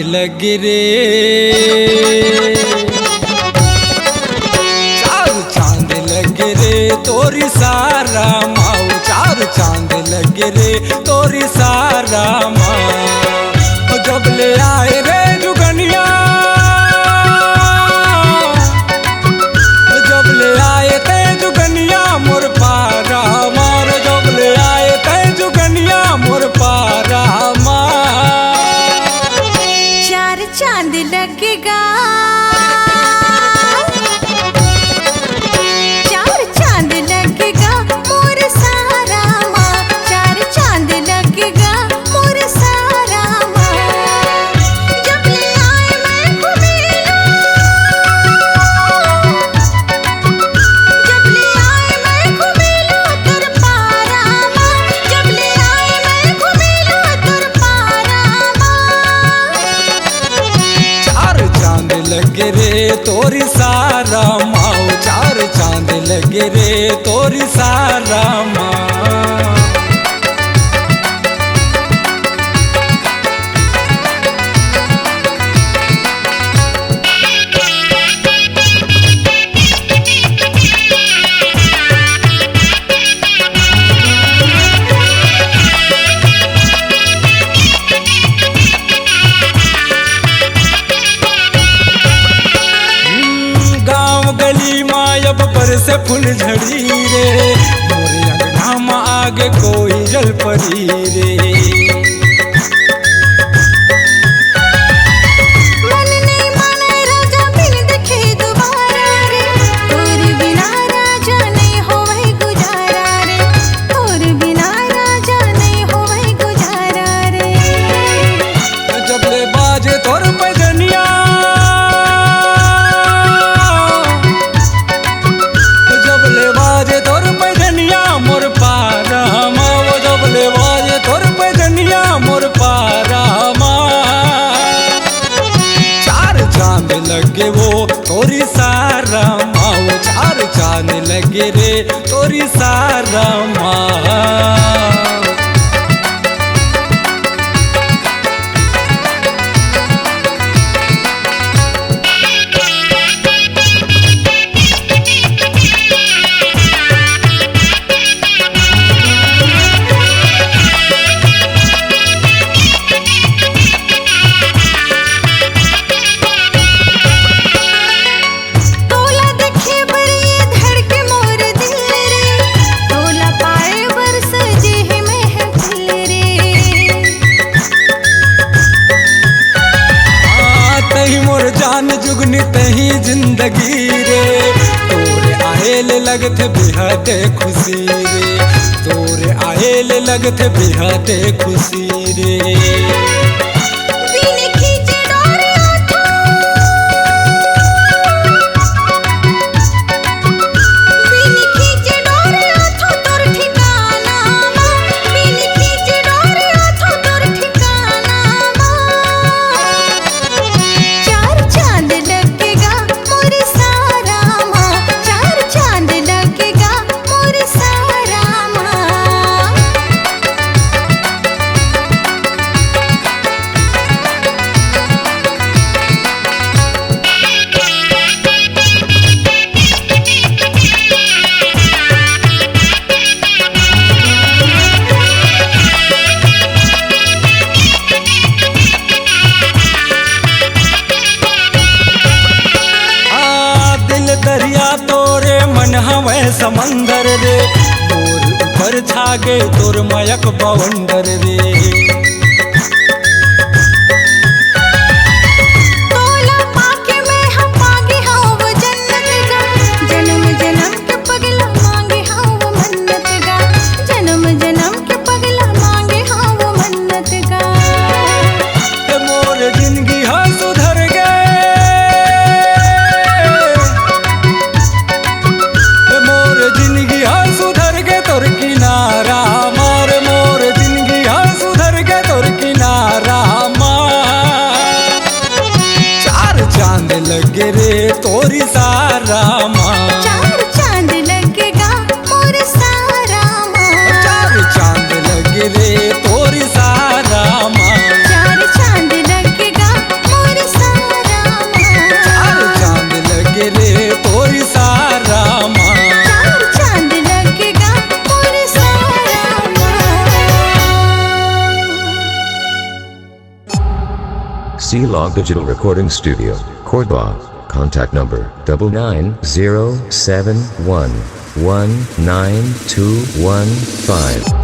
लगे रे, चार चांद लगे रे तोरी सारा माओ, चार चांद लगे रे तोरी सारा माँ। जब ले आए रे जुगनिया, जब ले आए ते जुगनिया मोर पारा मार, जब ले आए ते जुगनिया मोर पारा मार। चार चांद लगेगा, चार चांद लगेगा मोर सारा माँ, चार चांद लगेगा मोर सारा माँ। जब ले आए मैं घुमेला, जब ले आए मैं घुमेला तुर पारा माँ, जब ले आए मैं घुमेला तुर पारा माँ। चार चांद लगे रे तोरी सारा माओ, चार चांद लगे रे तोरी सारा माँ। गली मायब पर से फूल झड़ी रे, मोरे अंगना में आगे कोई जल पड़ी रे। मन नहीं माने राजा बिन देखे दोबारा रे, तोर बिना राजा नहीं होवे गुजारा रे, तोर बिना राजा नहीं होवे गुजारा रे। जब ले बाजे तोर बजनिया, जब ले बाजे तोर बजनिया मोर पारा माँ, वो जब ले बाजे तोर बजनिया मोर पारा माँ। चार चांद लगे वो तोरी सारा माँ, वो चार चांद लगे रे तोरी सारा माँ। तोला देखे बरिए धड़के मोर दिल रे, तोला पाए बर सजे है महफिल रे। तही मोर जान जुगनी तही जिंदगी रे, तोरे आएल लगते बेहद खुशी रे, तोरे आएल लगते बेहद खुशी रे। बिन खींचे डोर आँखों, बिन खींचे डोर आँखों तोर ठिकाना माँ, बिन खींचे डोर आँखों तोर ठिकाना माँ। चार चांद लगेगा मोर सारा माँ, चार चांद लगेगा मोर सारा माँ। दिल दरिया तोरे मन हवे समंदर रे, मोर ऊपर छागे तोर मयक बवंडर रे। तोला पाके मैं हम मांगे हाँ वो जन्नत गा, जन्म जन्म के पगला मांगे हाँ वो मन्नत गा, जन्म जन्म के पगला मांगे हाँ वो मन्नत गा। मोर जिंदगी हाँ सुधर गए, मोर जिंदगी हाँ सुधर गए तोर किनारा मार, मोर जिंदगी हाँ सुधर गए तोर किनारा मार। चार चांद लगे रे तोरी सारा माँ, चार चांद लगेगा मोर सारा माँ, चार चांद लगे रे तोरी सारा माँ। चार चांद लगेगा Log Digital Recording Studio, Cordoba. Contact number 99071192115.